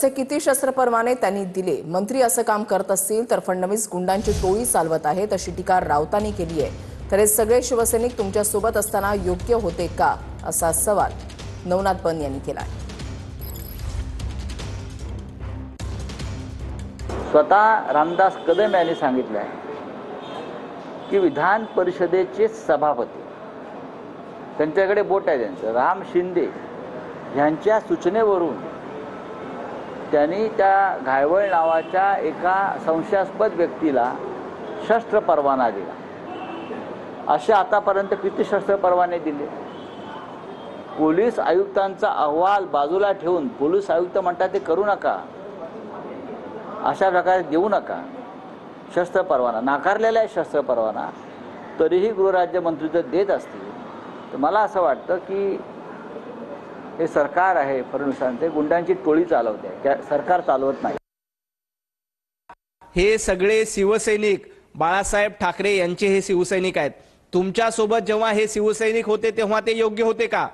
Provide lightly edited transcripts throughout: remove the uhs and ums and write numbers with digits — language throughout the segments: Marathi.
असे किती शस्त्र परवाने त्यांनी दिले? मंत्री असं काम करत असतील तर फडणवीस गुंडांची टोळी चालवत आहेत अशी टीका राऊतांनी केली आहे। तर हे सगळे शिवसैनिक तुमच्या सोबत असताना योग्य होते का, असा सवाल नवनाथ बन यांनी केला आहे। स्वतः रामदास कदम यांनी सांगितलं आहे की विधान परिषदेचे सभापती, त्यांच्याकडे बोट आहे त्यांचं, राम शिंदे यांच्या सूचनेवरून त्यांनी त्या घायवळ नावाच्या एका संशयास्पद व्यक्तीला शस्त्र परवाना दिला। असे आतापर्यंत किती शस्त्र परवाने दिले? पोलीस आयुक्तांचा अहवाल बाजूला ठेवून पोलीस आयुक्त म्हणतात ते करू नका, अशा प्रकारे देऊ नका शस्त्र परवाना, नाकारलेला आहे शस्त्र परवाना, तरीही गृहराज्यमंत्री जर देत असतील तर मला असं वाटतं की हे सरकार आहे फडणवीसांचे, गुंडांची टोळी चालवते, सरकार चालवत नाही। हे सगळे शिवसैनिक बाळासाहेब ठाकरे यांचे हे शिवसैनिक आहेत। तुमच्या सोबत जेव्हा हे शिवसैनिक होते तेव्हा ते योग्य होते का?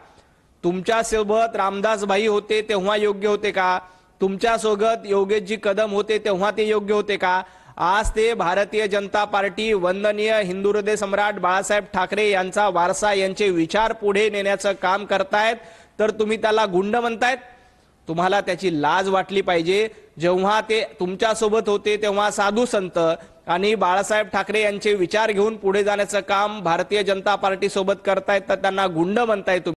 तुमच्या सोबत रामदास भाई होते तेव्हा योग्य होते का? तुमच्या सोबत योगेशजी कदम होते तेव्हा ते योग्य होते का? आज ते भारतीय जनता पार्टी, वंदनीय हिंदू हृदय सम्राट बाळासाहेब ठाकरे यांचा वारसा, यांचे विचार पुढे नेण्याचं काम करतायत, तर तुम्ही त्याला गुंड म्हणतायत? तुम्हाला त्याची लाज वाटली पाहिजे। जेव्हा ते तुमच्या सोबत होते तेव्हा साधू संत आणि बाळासाहेब ठाकरे यांचे विचार घेऊन पुढे जाण्याचं काम भारतीय जनता पार्टी सोबत करतायत, तर त्यांना गुंड म्हणताय तुम्ही।